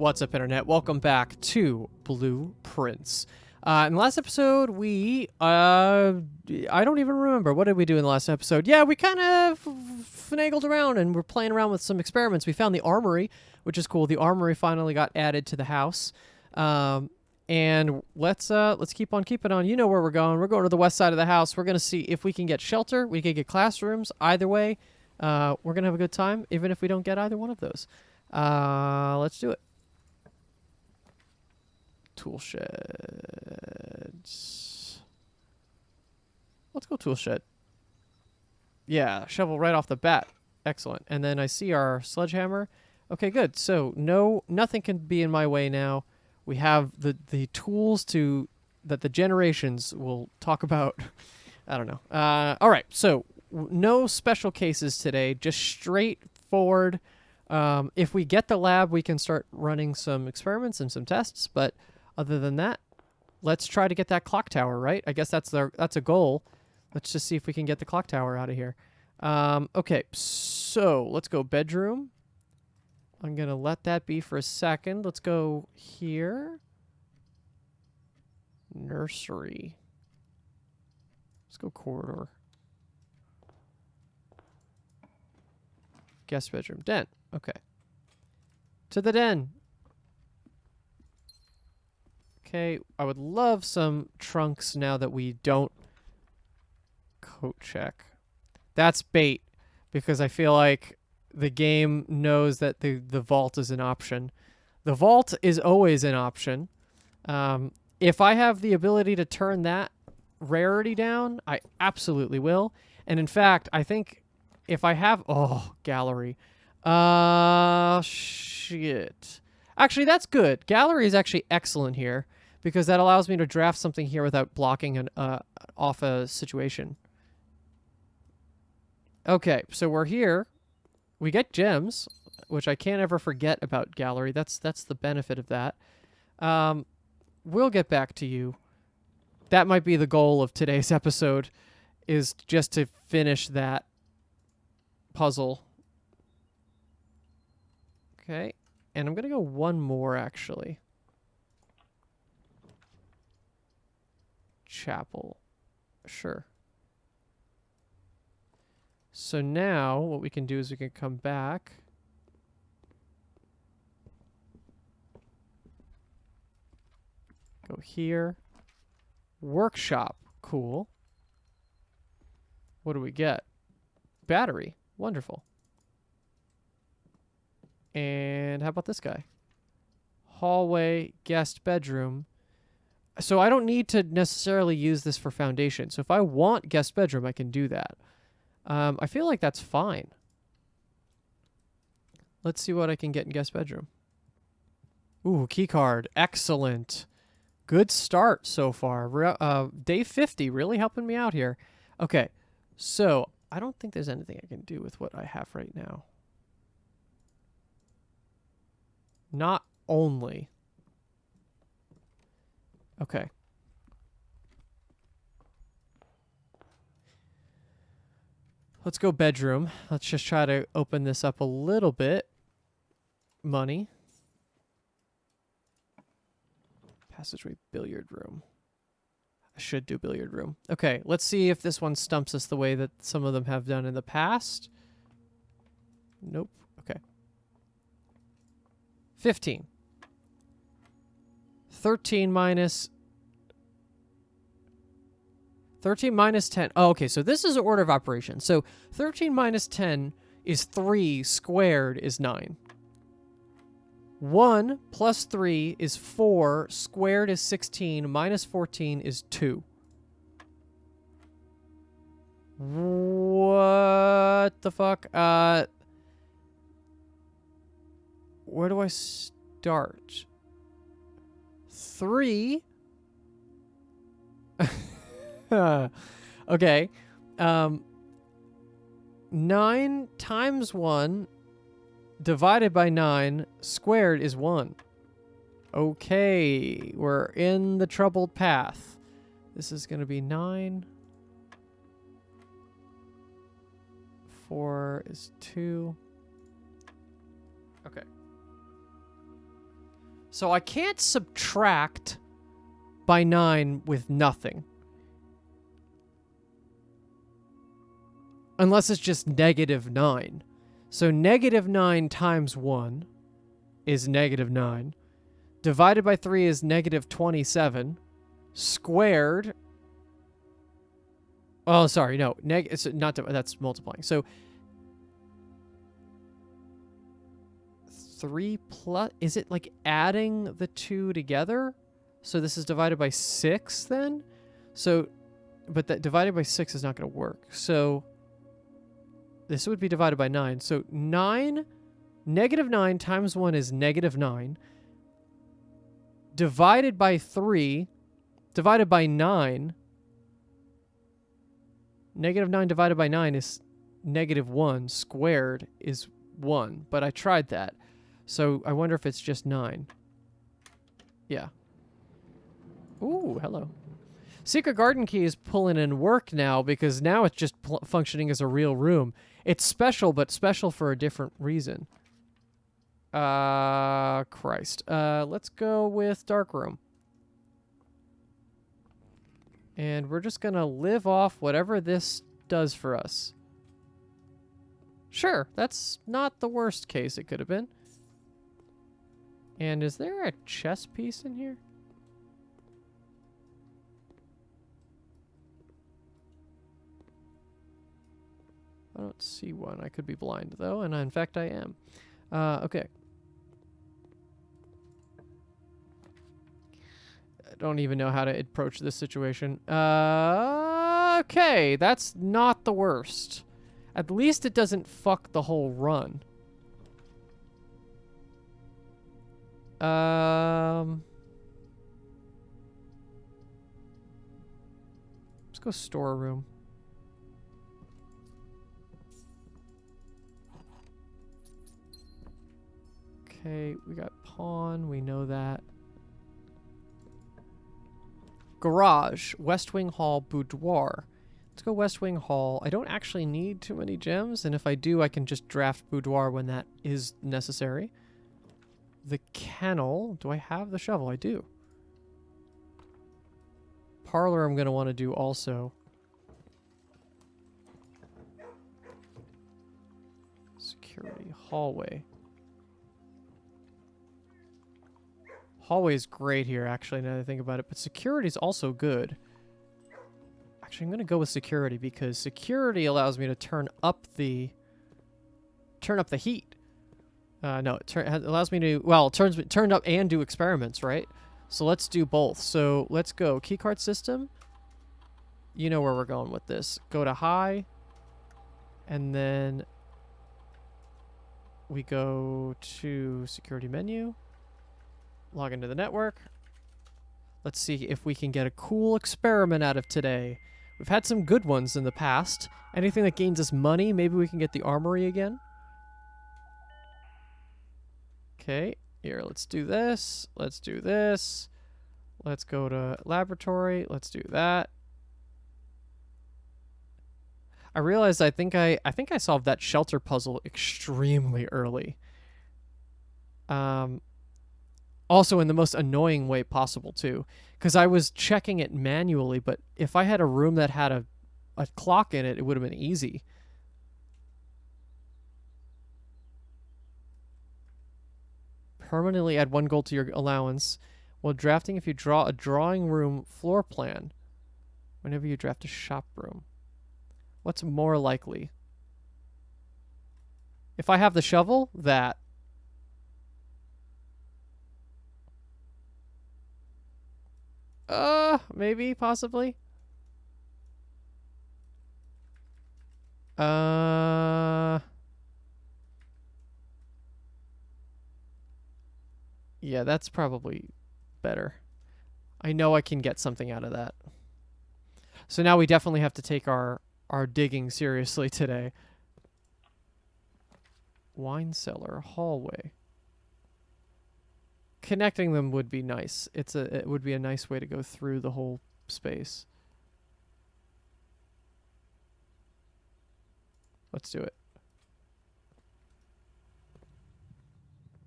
What's up, Internet? Welcome back to Blueprints. In the last episode, I don't even remember. What did we do in the last episode? Yeah, we kind of finagled around and we're playing around with some experiments. We found the armory, which is cool. The armory finally got added to the house. And let's keep on keeping on. You know where we're going. We're going to the west side of the house. We're going to see if we can get shelter. We can get classrooms. Either way, we're going to have a good time, even if we don't get either one of those. Let's do it. Tool sheds. Let's go tool shed. Yeah, shovel right off the bat. Excellent. And then I see our sledgehammer. Okay, good. So nothing can be in my way now. We have the tools that the generations will talk about. I don't know. All right. So no special cases today. Just straightforward. If we get the lab, we can start running some experiments and some tests. But other than that, let's try to get that clock tower, right? I guess that's a goal. Let's just see if we can get the clock tower out of here. Okay, so let's go bedroom. I'm going to let that be for a second. Let's go here. Nursery. Let's go corridor. Guest bedroom. Den. Okay. To the den. Okay, I would love some trunks now that we don't coat check. That's bait, because I feel like the game knows that the vault is an option. The vault is always an option. If I have the ability to turn that rarity down, I absolutely will. And in fact, I think if I have... Oh, gallery. Shit. Actually, that's good. Gallery is actually excellent here, because that allows me to draft something here without blocking off a situation. Okay, so we're here. We get gems, which I can't ever forget about gallery. That's the benefit of that. We'll get back to you. That might be the goal of today's episode, is just to finish that puzzle. Okay, and I'm going to go one more, actually. Chapel. Sure. So now what we can do is we can come back. Go here. Workshop. Cool. What do we get? Battery. Wonderful. And how about this guy? Hallway, guest bedroom. So I don't need to necessarily use this for foundation. So if I want guest bedroom, I can do that. I feel like that's fine. Let's see what I can get in guest bedroom. Ooh, key card. Excellent. Good start so far. Day 50 really helping me out here. Okay, so I don't think there's anything I can do with what I have right now. Not only... Okay. Let's go bedroom. Let's just try to open this up a little bit. Money. Passageway, billiard room. I should do billiard room. Okay, let's see if this one stumps us the way that some of them have done in the past. Nope. Okay. 15. 13 minus 10. Oh, okay, so this is an order of operations. So 13 minus 10 is 3, squared is 9. 1 plus 3 is 4, squared is 16, minus 14 is 2. What the fuck? Where do I start? 3. Okay. 9 times 1 divided by 9 squared is 1. Okay. We're in the troubled path. This is going to be 9. 4 is 2. Okay. So I can't subtract by 9 with nothing. Unless it's just -9. So -9 times 1 is -9. Divided by 3 is -27. Squared. Oh, sorry, no. It's not, that's multiplying. So 3 plus, is it like adding the 2 together? So this is divided by 6 then? So, but that divided by 6 is not going to work. So this would be divided by 9. So -9 times 1 is -9. Divided by 3, divided by 9. -9 divided by 9 is -1. Squared is 1. But I tried that. So I wonder if it's just 9. Yeah. Ooh, hello. Secret Garden Key is pulling in work now because now it's just functioning as a real room. It's special, but special for a different reason. Christ. Let's go with Dark Room. And we're just going to live off whatever this does for us. Sure, that's not the worst case it could have been. And is there a chess piece in here? I don't see one. I could be blind, though, and in fact I am. Okay. I don't even know how to approach this situation. Okay, that's not the worst. At least it doesn't fuck the whole run. Let's go storeroom. Okay, we got pawn. We know that. Garage, West Wing Hall, boudoir. Let's go West Wing Hall. I don't actually need too many gems, and if I do, I can just draft boudoir when that is necessary. The kennel. Do I have the shovel? I do. Parlor I'm going to want to do also. Security. Hallway. Hallway is great here, actually, now that I think about it. But security is also good. Actually, I'm going to go with security because security allows me to turn up the heat. No, it allows me to, well, it turn up and do experiments, right? So let's do both. So let's go keycard system. You know where we're going with this. Go to high, and then we go to security menu. Log into the network. Let's see if we can get a cool experiment out of today. We've had some good ones in the past. Anything that gains us money, maybe we can get the armory again. Okay, here, let's do this. Let's do this. Let's go to laboratory. Let's do that. I realized I think I solved that shelter puzzle extremely early. Also in the most annoying way possible, too. Because I was checking it manually, but if I had a room that had a clock in it, it would have been easy. Permanently add 1 gold to your allowance. While drafting, if you draw a drawing room floor plan, whenever you draft a shop room. What's more likely? If I have the shovel, that. Maybe, possibly. Yeah, that's probably better. I know I can get something out of that. So now we definitely have to take our digging seriously today. Wine cellar, hallway. Connecting them would be nice. It would be a nice way to go through the whole space. Let's do it.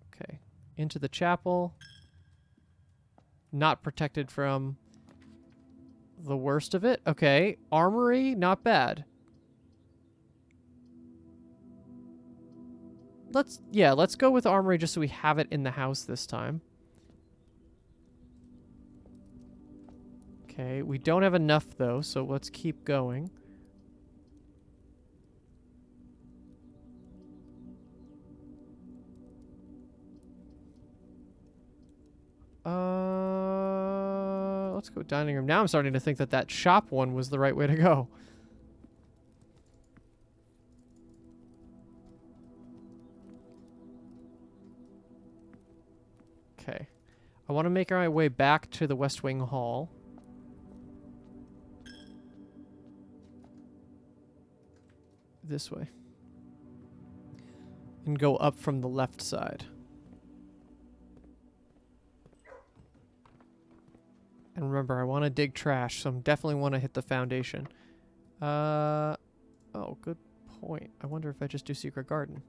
Okay. Into the chapel. not protected from the worst of it. Okay, armory, not bad. Let's go with armory just so we have it in the house this time. Okay, we don't have enough though, so let's keep going. Let's go dining room. Now I'm starting to think that that shop one was the right way to go. Okay. I want to make our way back to the West Wing Hall. This way. And go up from the left side. And remember, I want to dig trash, so I definitely want to hit the foundation. Oh, good point. I wonder if I just do Secret Garden.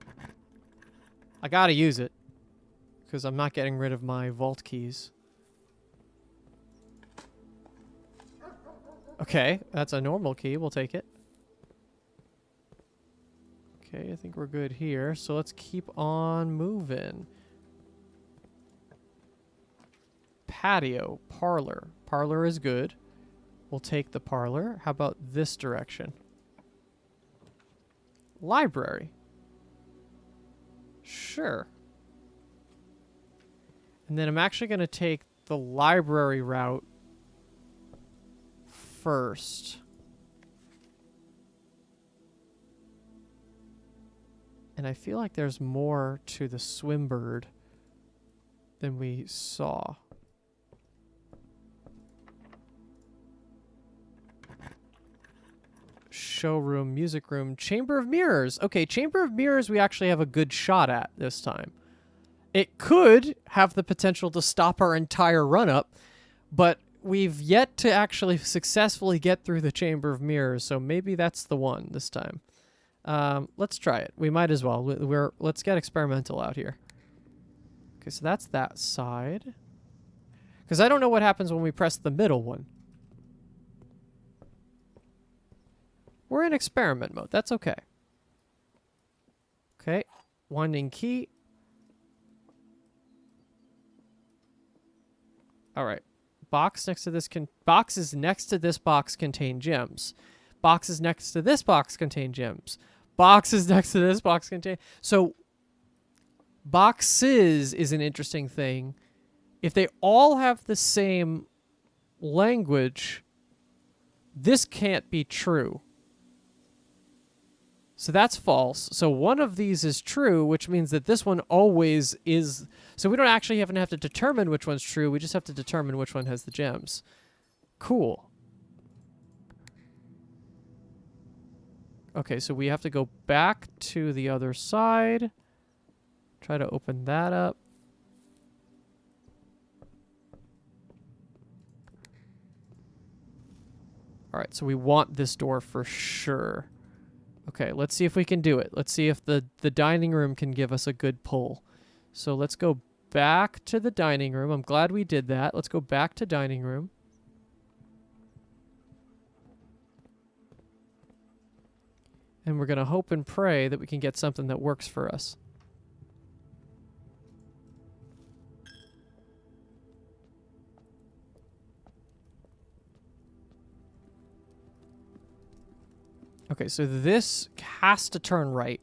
I gotta use it. Because I'm not getting rid of my vault keys. Okay, that's a normal key. We'll take it. Okay, I think we're good here. So let's keep on moving. Patio, parlor. Parlor is good. We'll take the parlor. How about this direction? Library. Sure. And then I'm actually going to take the library route first. And I feel like there's more to the Swimbird than we saw. Showroom, music room, Chamber of Mirrors. Okay, Chamber of Mirrors we actually have a good shot at this time. It could have the potential to stop our entire run-up, but we've yet to actually successfully get through the Chamber of Mirrors, so maybe that's the one this time. Let's try it. We might as well. Let's get experimental out here. Okay, so that's that side. Because I don't know what happens when we press the middle one. We're in experiment mode. That's okay. Okay. Winding key. All right. Boxes next to this box contain gems. Boxes next to this box contain gems. Boxes next to this box contain... So, boxes is an interesting thing. If they all have the same language, this can't be true. So that's false. So one of these is true, which means that this one always is... So we don't actually even have to determine which one's true. We just have to determine which one has the gems. Cool. Okay, so we have to go back to the other side. Try to open that up. All right, so we want this door for sure. Okay, let's see if we can do it. Let's see if the dining room can give us a good pull. So let's go back to the dining room. I'm glad we did that. Let's go back to dining room. And we're going to hope and pray that we can get something that works for us. Okay, so this has to turn right.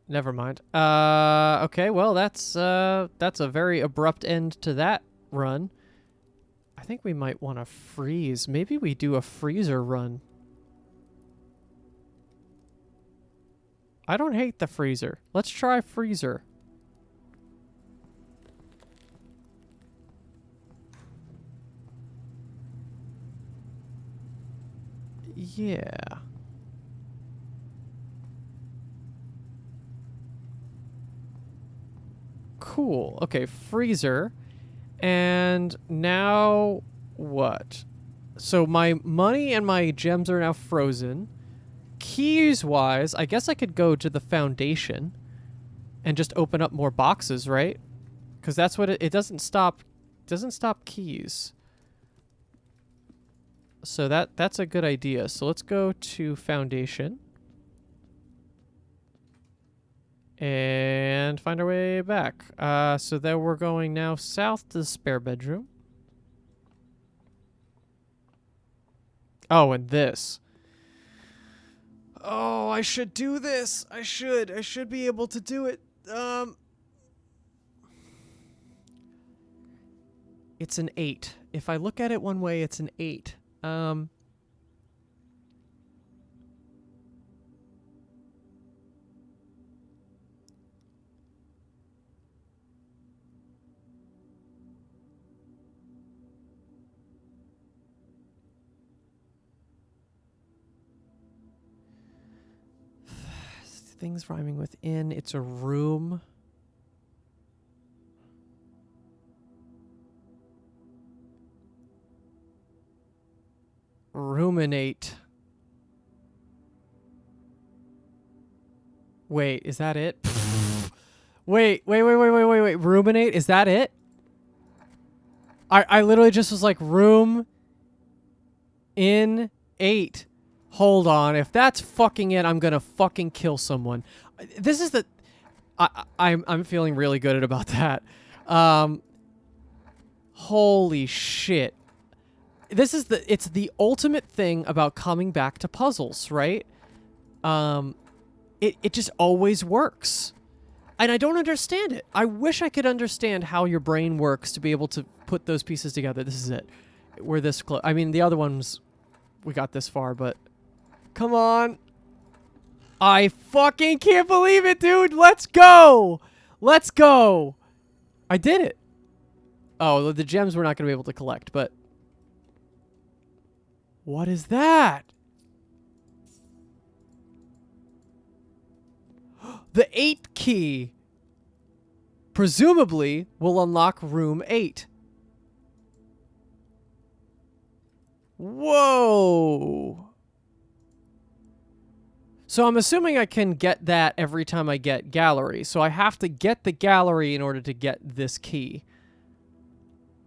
Never mind. Okay, well, that's a very abrupt end to that run. I think we might want to freeze. Maybe we do a freezer run. I don't hate the freezer. Let's try freezer. Yeah. Cool. Okay, freezer. And now what? So my money and my gems are now frozen. Keys-wise, I guess I could go to the foundation and just open up more boxes, right? Because that's what it doesn't stop doesn't stop keys. So that's a good idea. So let's go to foundation. And find our way back. So then we're going now south to the spare bedroom. Oh, and this. Oh, I should do this. I should be able to do it. It's an 8. If I look at it one way, it's an 8. Things rhyming with in. It's a room. Ruminate. Wait, is that it? Wait. Ruminate, is that it? I literally just was like, room in 8. Hold on. If that's fucking it, I'm gonna fucking kill someone. This is the... I'm feeling really good about that. Holy shit. It's the ultimate thing about coming back to puzzles, right? It just always works. And I don't understand it. I wish I could understand how your brain works to be able to put those pieces together. This is it. We're this close. I mean, the other ones, we got this far, but... Come on. I fucking can't believe it, dude. Let's go. Let's go. I did it. Oh, the gems we're not going to be able to collect, but... What is that? The 8 key, presumably, will unlock room 8. Whoa. So I'm assuming I can get that every time I get gallery. So I have to get the gallery in order to get this key.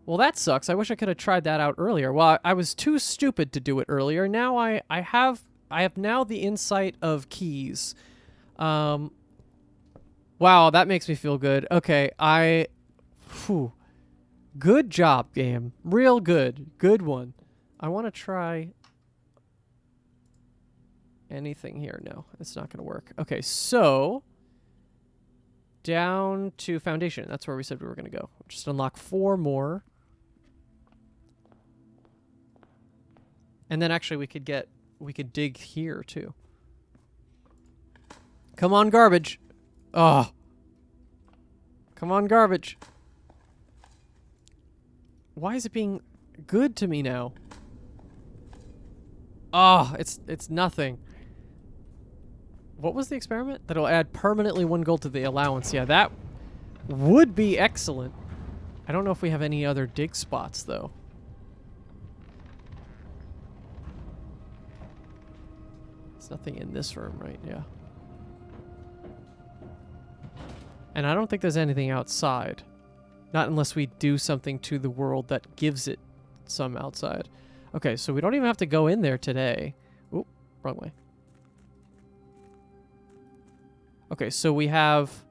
Well, that sucks. I wish I could have tried that out earlier. Well, I was too stupid to do it earlier. Now I have now the insight of keys. Wow, that makes me feel good. Okay, good job, game. Real good. Good one. I want to try anything here. No, it's not going to work. Okay, so down to foundation. That's where we said we were going to go. Just unlock 4 more. And then actually we could dig here too. Come on, garbage. Oh. Come on, garbage. Why is it being good to me now? Oh, it's nothing. What was the experiment? That'll add permanently 1 gold to the allowance. Yeah, that would be excellent. I don't know if we have any other dig spots, though. There's nothing in this room, right? Yeah. And I don't think there's anything outside. Not unless we do something to the world that gives it some outside. Okay, so we don't even have to go in there today. Oop, wrong way. Okay, so we have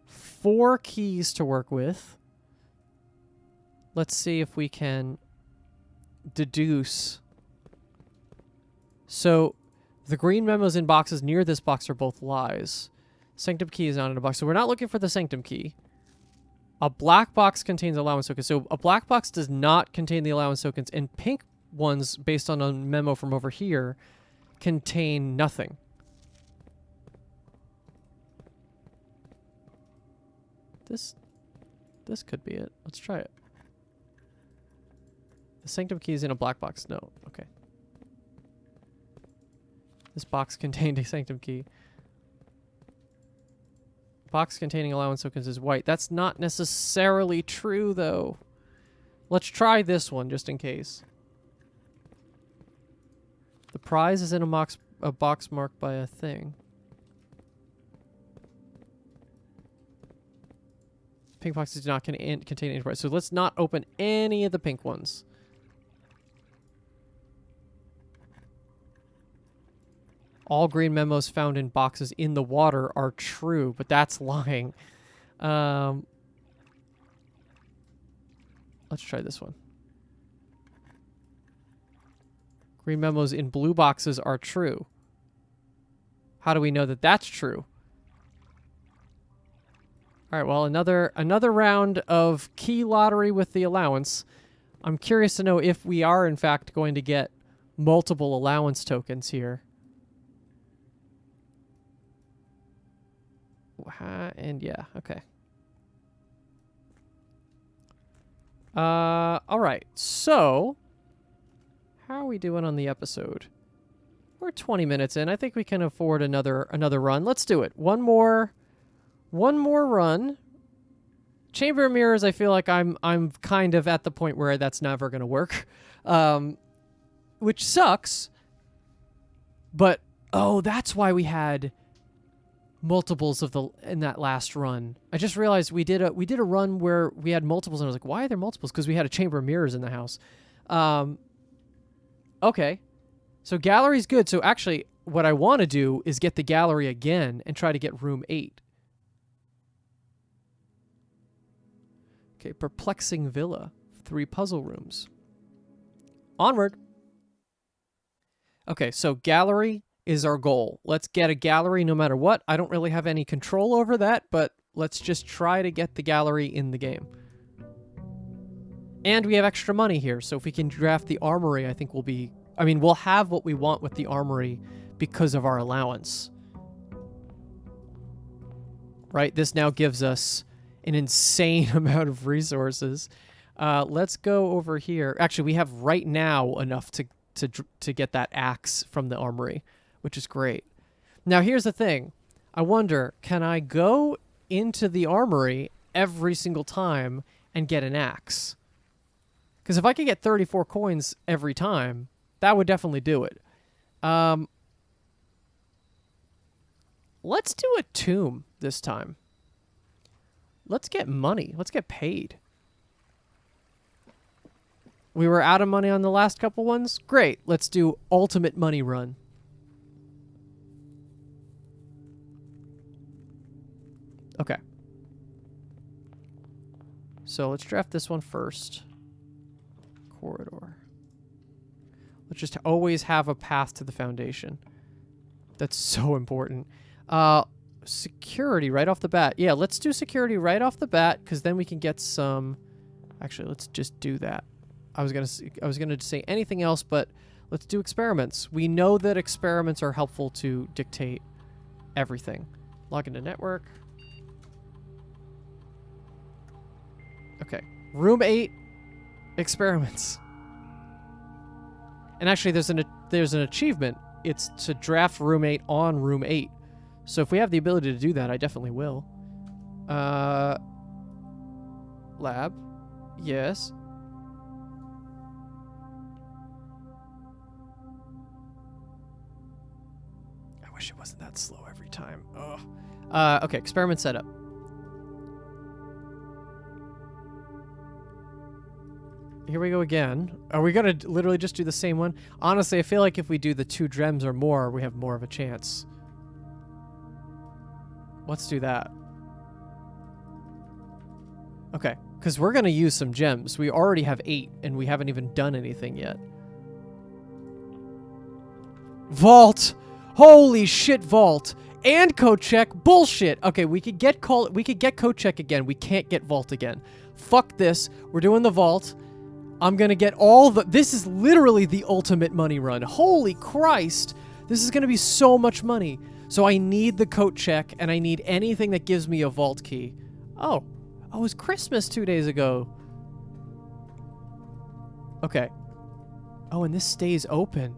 4 keys to work with. Let's see if we can deduce. So the green memos in boxes near this box are both lies. Sanctum key is not in a box. So we're not looking for the sanctum key. A black box contains allowance tokens. So a black box does not contain the allowance tokens, and pink ones, based on a memo from over here, contain nothing. This could be it. Let's try it. The sanctum key is in a black box. No. Okay. This box contained a sanctum key. Box containing allowance tokens is white. That's not necessarily true, though. Let's try this one, just in case. The prize is in a box marked by a thing. Pink boxes do not contain any prize. So let's not open any of the pink ones. All green memos found in boxes in the water are true, but that's lying. Let's try this one. Green memos in blue boxes are true. How do we know that that's true? All right, well, another round of key lottery with the allowance. I'm curious to know if we are, in fact, going to get multiple allowance tokens here. And yeah, okay. All right, so how are we doing on the episode? We're 20 minutes in. I think we can afford another run. Let's do it. One more run. Chamber of Mirrors, I feel like I'm kind of at the point where that's never going to work. Which sucks. But oh, that's why we had multiples in that last run. I just realized we did a run where we had multiples, and I was like, why are there multiples? Because we had a Chamber of Mirrors in the house. Okay. So gallery's good. So actually, what I want to do is get the gallery again and try to get room 8. Okay, perplexing villa. 3 puzzle rooms. Onward. Okay, so gallery is our goal. Let's get a gallery no matter what. I don't really have any control over that, but let's just try to get the gallery in the game. And we have extra money here, so if we can draft the armory, I think we'll have what we want with the armory because of our allowance. Right? This now gives us an insane amount of resources. Let's go over here. Actually, we have right now enough to get that axe from the armory, which is great. Now, here's the thing. I wonder, can I go into the armory every single time and get an axe? Because if I could get 34 coins every time, that would definitely do it. Let's do a tomb this time. Let's get money. Let's get paid. We were out of money on the last couple ones? Great. Let's do ultimate money run. Okay. So let's draft this one first. Corridor. Let's just always have a path to the foundation. That's so important. Security right off the bat. Yeah, let's do security right off the bat, because then we can get some... Actually, let's just do that. I was gonna say anything else, but let's do experiments. We know that experiments are helpful to dictate everything. Log into network. Okay. Room 8. Experiments. And actually, there's an achievement. It's to draft room 8 on room 8. So if we have the ability to do that, I definitely will. Lab. Yes. I wish it wasn't that slow every time. Ugh. Okay, experiment setup. Here we go again. Are we going to literally just do the same one? Honestly, I feel like if we do the 2 gems or more, we have more of a chance. Let's do that. Okay, because we're going to use some gems. We already have 8, and we haven't even done anything yet. Vault! Holy shit, vault! And code check. Bullshit! Okay, we could get code check again. We can't get vault again. Fuck this. We're doing the vault. I'm gonna get all the... This is literally the ultimate money run. Holy Christ! This is gonna be so much money. So I need the coat check, and I need anything that gives me a vault key. Oh. Oh, it was Christmas 2 days ago. Okay. Oh, and this stays open.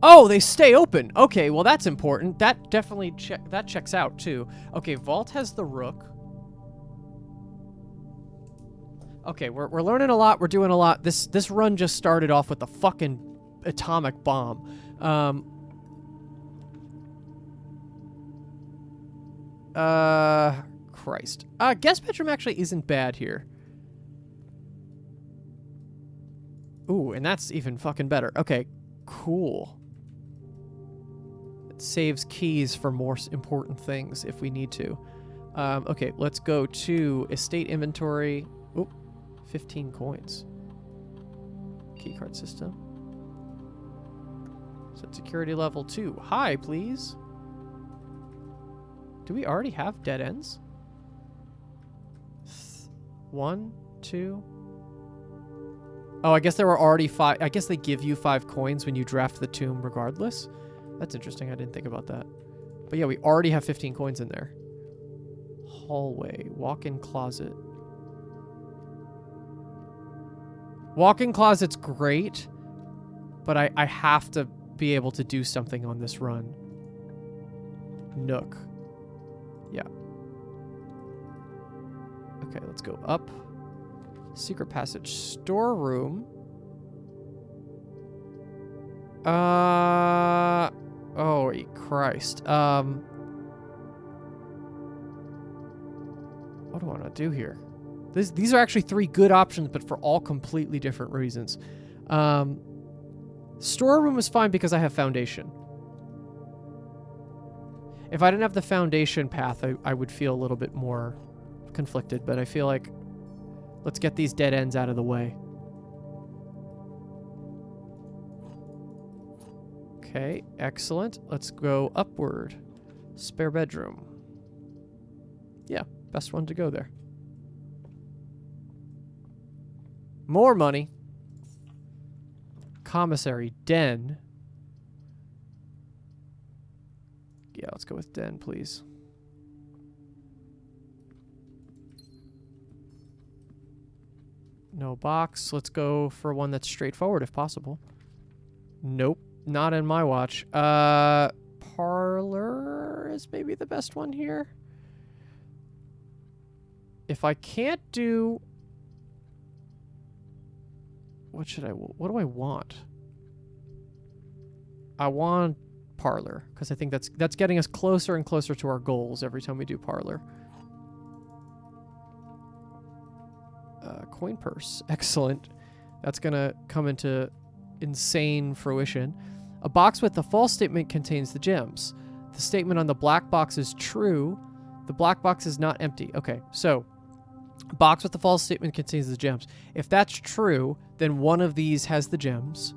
Oh, they stay open. Okay, well, that's important. That definitely checks out, too. Okay, vault has the rook. Okay, we're learning a lot. We're doing a lot. This run just started off with the fucking atomic bomb. Christ. Guest bedroom actually isn't bad here. Ooh, and that's even fucking better. Okay, cool. It saves keys for more important things if we need to. Okay, let's go to estate inventory. Oop, 15 coins. Keycard system. Set security level 2. Hi, please. Do we already have dead ends? 1, 2. Oh, I guess there were already 5. I guess they give you 5 coins when you draft the tomb regardless. That's interesting. I didn't think about that. But yeah, we already have 15 coins in there. Hallway. Walk-in closet. Walk-in closet's great, but I have to be able to do something on this run. Nook. Yeah. Okay, let's go up. Secret passage. Storeroom. Oh, Christ. What do I want to do here? These are actually 3 good options, but for all completely different reasons. Storeroom is fine because I have foundation. If I didn't have the foundation path, I would feel a little bit more conflicted, but I feel like let's get these dead ends out of the way. Okay, excellent. Let's go upward. Spare bedroom. Yeah, best one to go there. More money. Commissary den. Yeah, let's go with den, please. No box. Let's go for one that's straightforward if possible. Nope, not in my watch. Parlor is maybe the best one here. If I can't do... What do I want? I want parlor, because I think that's getting us closer and closer to our goals every time we do parlor. Coin purse. Excellent. That's going to come into insane fruition. A box with the false statement contains the gems. The statement on the black box is true. The black box is not empty. Okay, so box with the false statement contains the gems. If that's true, then one of these has the gems.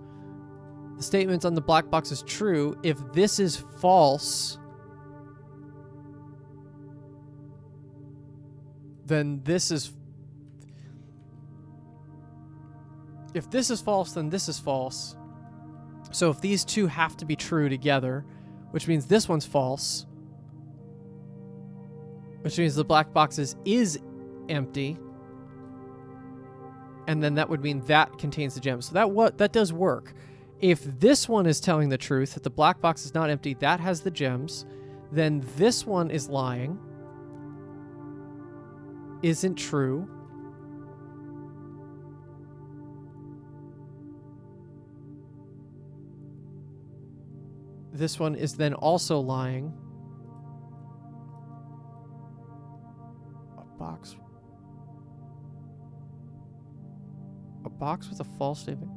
The statement on the black box is true. If this is false, then this is... If this is false, then this is false. So if these two have to be true together, which means this one's false, which means the black box is empty, and then that would mean that contains the gems. So that does work. If this one is telling the truth, that the black box is not empty, that has the gems, then this one is lying, isn't true. This one is then also lying. A box with a false statement.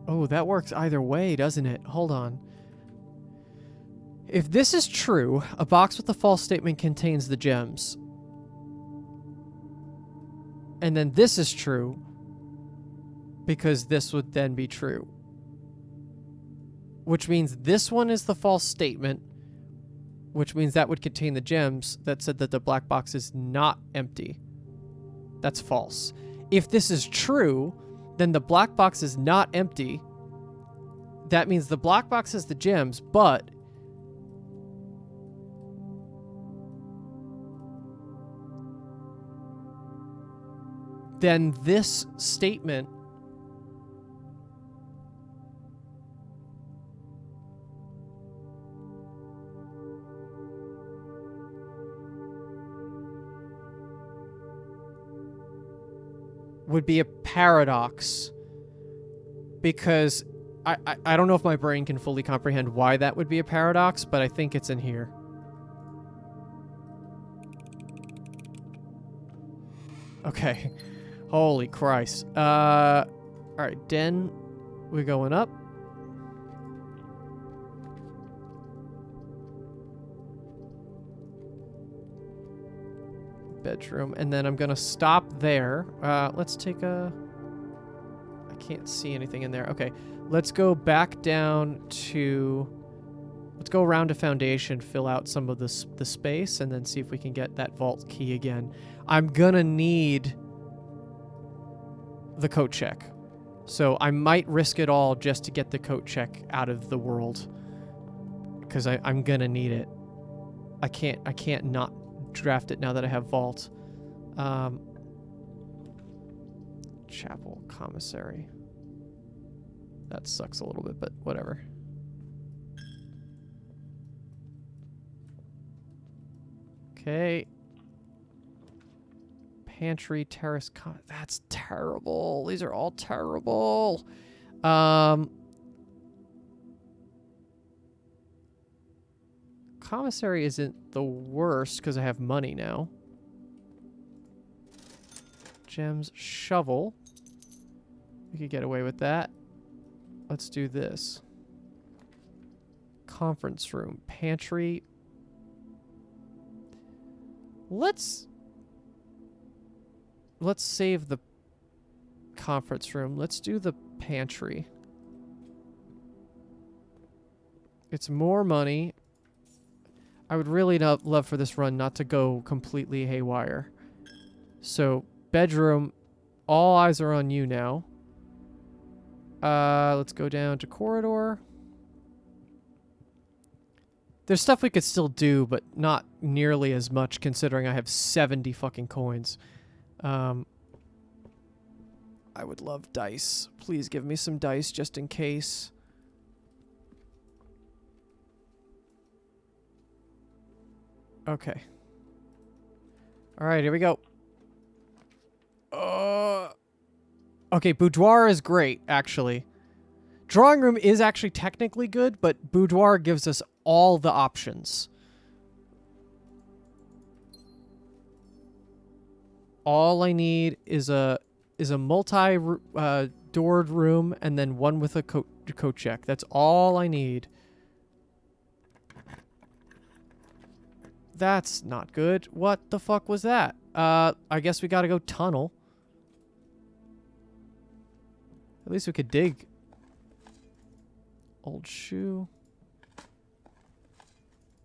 Oh, that works either way, doesn't it? Hold on. If this is true, a box with a false statement contains the gems. And then this is true, because this would then be true. Which means this one is the false statement, which means that would contain the gems that said that the black box is not empty. That's false. If this is true, then the black box is not empty. That means the black box has the gems, but then this statement would be a paradox, because I don't know if my brain can fully comprehend why that would be a paradox, but I think it's in here. Okay. Holy Christ. Alright, den. We're going up. Bedroom. And then I'm gonna stop there. Let's take a... I can't see anything in there. Okay. Let's go back down to... Let's go around to foundation, fill out some of the space, and then see if we can get that vault key again. I'm gonna need the coat check. So I might risk it all just to get the coat check out of the world. Because I'm gonna need it. I can't not draft it now that I have vault. Chapel commissary. That sucks a little bit, but whatever. Okay. Pantry, terrace, that's terrible. These are all terrible. Commissary isn't the worst because I have money now. Gems, shovel. We could get away with that. Let's do this. Conference room, pantry. Let's save the conference room. Let's do the pantry. It's more money. I would really love for this run not to go completely haywire. So, bedroom. All eyes are on you now. Let's go down to corridor. There's stuff we could still do, but not nearly as much considering I have 70 fucking coins. I would love dice. Please give me some dice just in case. Okay. Alright, here we go. Okay, boudoir is great, actually. Drawing room is actually technically good, but boudoir gives us all the options. All I need is a multi doored room and then one with a coat check. That's all I need. That's not good. What the fuck was that? I guess we gotta go tunnel. At least we could dig. Old shoe.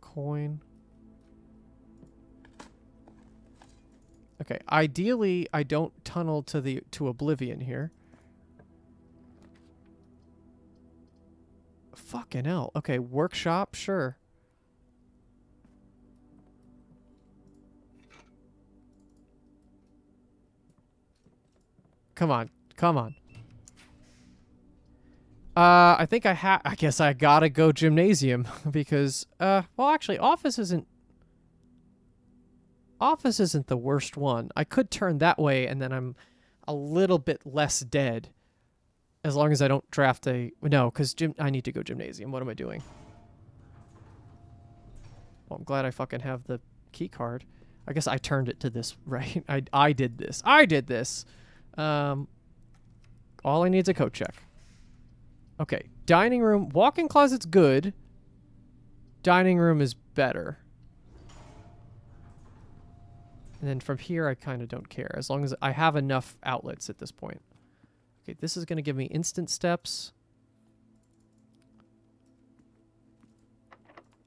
Coin. Okay, ideally I don't tunnel to oblivion here. Fucking hell. Okay, workshop, sure. Come on. Come on. I think I guess I gotta go gymnasium because, well, actually, office isn't the worst one. I could turn that way and then I'm a little bit less dead as long as I don't draft no, because I need to go gymnasium. What am I doing? Well, I'm glad I fucking have the key card. I guess I turned it to this, right? I did this. I did this. All I need is a coat check. Okay, dining room. Walk-in closet's good. Dining room is better. And then from here, I kind of don't care. As long as I have enough outlets at this point. Okay, this is going to give me instant steps.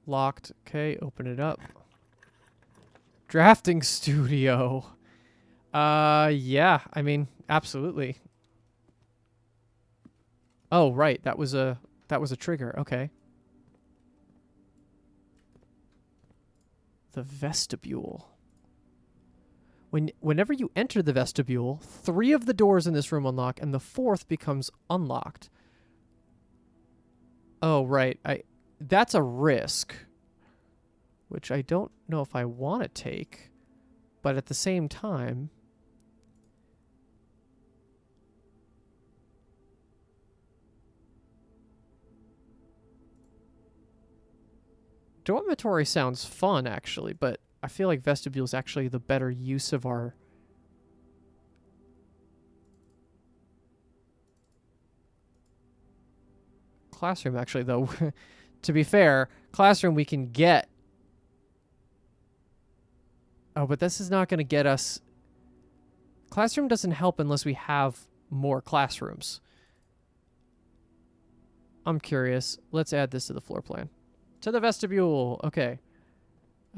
Locked. Okay, open it up. Drafting studio. Yeah, I mean, absolutely. Oh, right. That was a trigger. Okay. The vestibule. Whenever you enter the vestibule, 3 of the doors in this room unlock and the 4th becomes unlocked. Oh, right. That's a risk, which I don't know if I want to take, but at the same time, dormitory sounds fun, actually, but I feel like vestibule is actually the better use of our Classroom, actually, though. To be fair, classroom we can get. Oh, but this is not going to get us. Classroom doesn't help unless we have more classrooms. I'm curious. Let's add this to the floor plan. To the vestibule. Okay.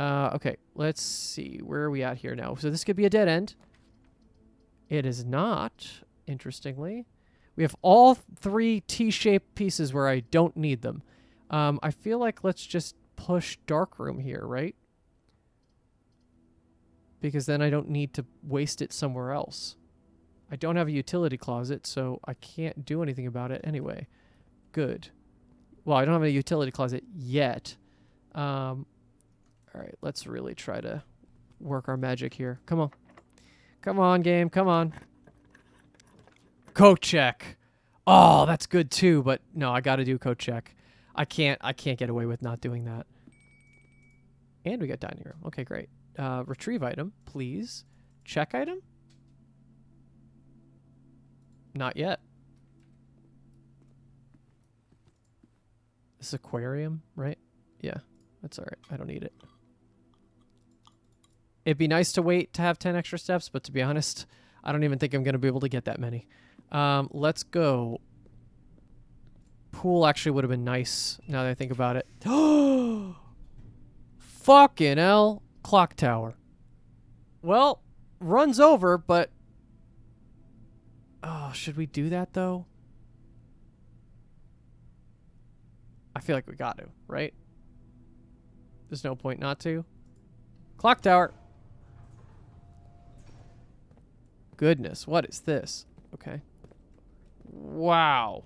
Okay, let's see. Where are we at here now? So this could be a dead end. It is not, interestingly. We have all 3 T-shaped pieces where I don't need them. I feel like let's just push darkroom here, right? Because then I don't need to waste it somewhere else. I don't have a utility closet, so I can't do anything about it anyway. Good. Well, I don't have a utility closet yet. All right, let's really try to work our magic here. Come on. Come on, game. Come on. Coat check. Oh, that's good too, but no, I got to do coat check. I can't get away with not doing that. And we got dining room. Okay, great. Retrieve item, please. Check item? Not yet. This is aquarium, right? Yeah, that's all right. I don't need it. It'd be nice to wait to have 10 extra steps, but to be honest, I don't even think I'm going to be able to get that many. Let's go. Pool actually would have been nice now that I think about it. Fucking hell. Clock tower. Well, runs over, but... Oh, should we do that, though? I feel like we got to, right? There's no point not to. Clock tower. Goodness, what is this? Okay. Wow.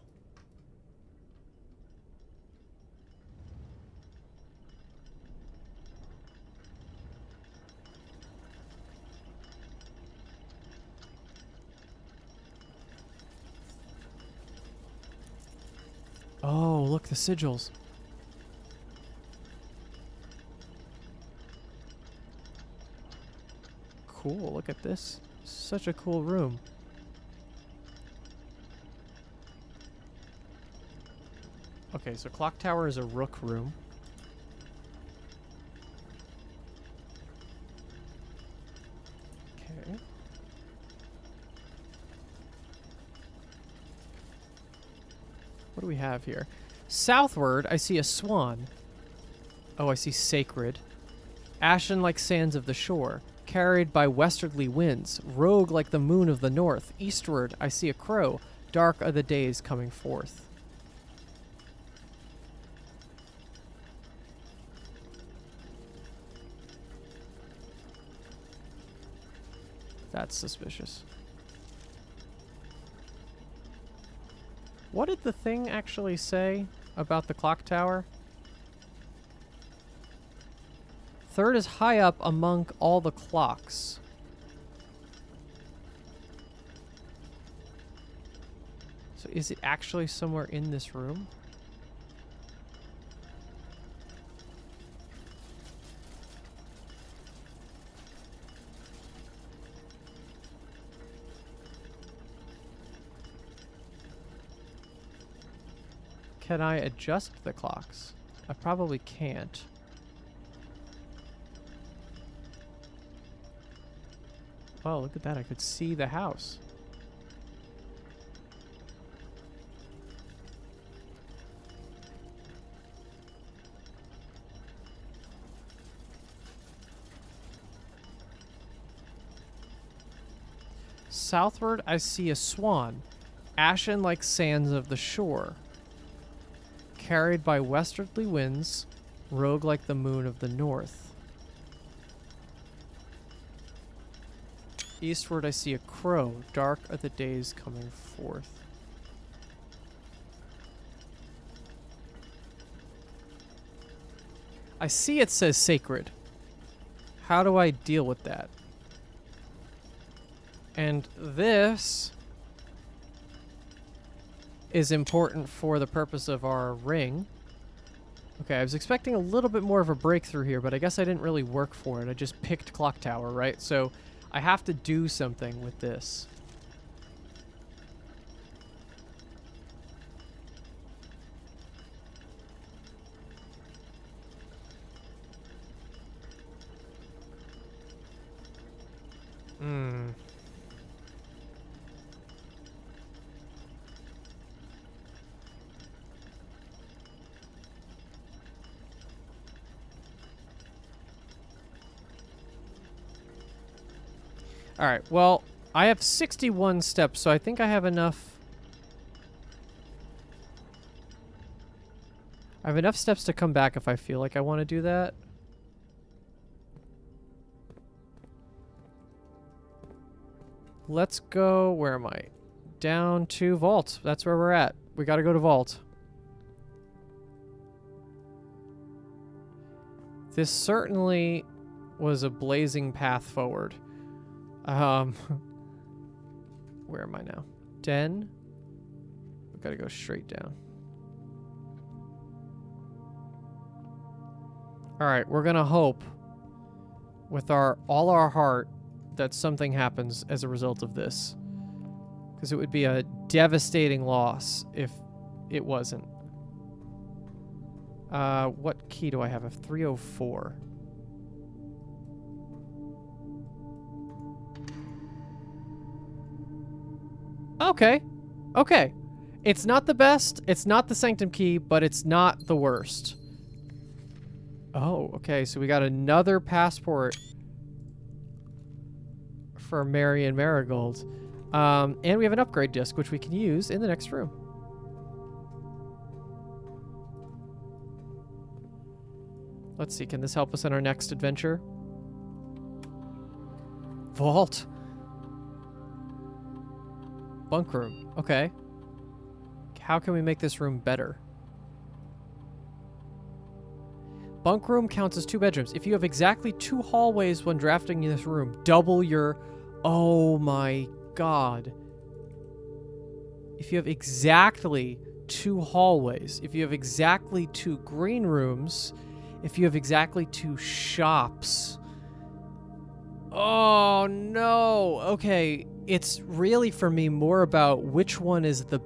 Oh, look, the sigils. Cool, look at this. Such a cool room. Okay, so clock tower is a rook room. Okay. What do we have here? Southward, I see a swan. Oh, I see sacred. Ashen like sands of the shore. Carried by westerly winds, rogue like the moon of the north. Eastward, I see a crow, dark are the days coming forth. That's suspicious. What did the thing actually say about the clock tower? Third is high up among all the clocks. So is it actually somewhere in this room? Can I adjust the clocks? I probably can't. Oh, look at that. I could see the house. Southward, I see a swan, ashen like sands of the shore, carried by westerly winds, rogue like the moon of the north. Eastward, I see a crow, dark are the days coming forth. I see it says sacred. How do I deal with that? And this is important for the purpose of our ring. Okay, I was expecting a little bit more of a breakthrough here, but I guess I didn't really work for it. I just picked clock tower, right? So I have to do something with this. Hmm. All right. Well, I have 61 steps, so I think I have enough. I have enough steps to come back if I feel like I want to do that. Let's go. Where am I? Down to Vault. That's where we're at. We got to go to Vault. This certainly was a blazing path forward. Where am I now? Den. We got to go straight down. All right, we're going to hope with all our heart that something happens as a result of this. Because it would be a devastating loss if it wasn't. What key do I have? I have 304. Okay. Okay. It's not the best. It's not the Sanctum key, but it's not the worst. Oh, okay. So we got another passport for Mary and Marigold. And we have an upgrade disc, which we can use in the next room. Let's see. Can this help us in our next adventure? Vault. Bunk room. Okay. How can we make this room better? Bunk room counts as 2 bedrooms. If you have exactly 2 hallways when drafting in this room, double your... Oh my god. If you have exactly 2 hallways, if you have exactly 2 green rooms, if you have exactly 2 shops... Oh no. Okay. It's really, for me, more about which one is the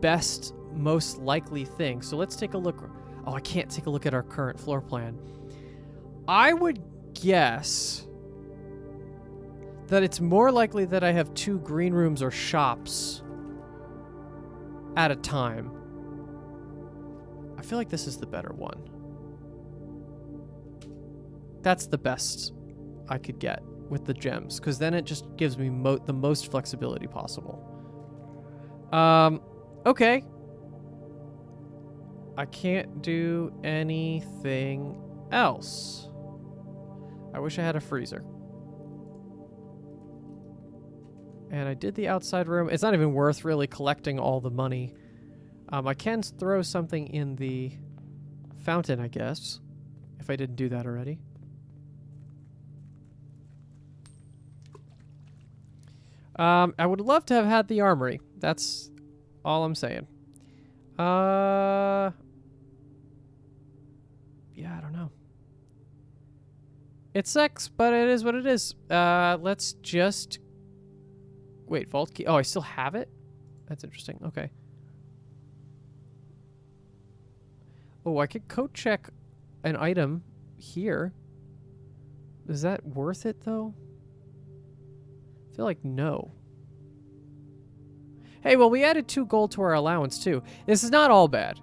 best, most likely thing. So let's take a look. Oh, I can't take a look at our current floor plan. I would guess that it's more likely that I have 2 green rooms or shops at a time. I feel like this is the better one. That's the best I could get with the gems, because then it just gives me the most flexibility possible. Okay. I can't do anything else. I wish I had a freezer. And I did the outside room. It's not even worth really collecting all the money. I can throw something in the fountain, I guess, if I didn't do that already. I would love to have had the armory. That's all I'm saying. Yeah, I don't know. It sucks, but it is what it is. Let's just... Wait, vault key. Oh, I still have it? That's interesting. Okay. Oh, I could code check an item here. Is that worth it, though? I feel like no. Hey, well, we added 2 gold to our allowance too. This is not all bad.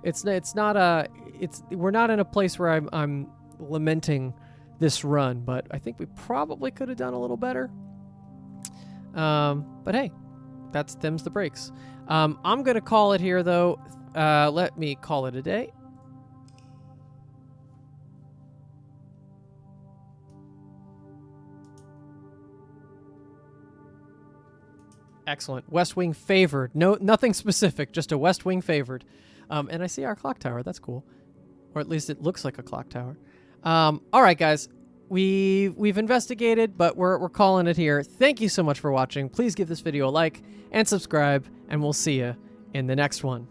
We're not in a place where I'm lamenting this run, but I think we probably could have done a little better. But hey, them's the breaks. I'm gonna call it here though. Let me call it a day. Excellent. West Wing favored. No, nothing specific, just a West Wing favored. And I see our clock tower. That's cool. Or at least it looks like a clock tower. All right, guys. We've investigated, but we're calling it here. Thank you so much for watching. Please give this video a like and subscribe, and we'll see you in the next one.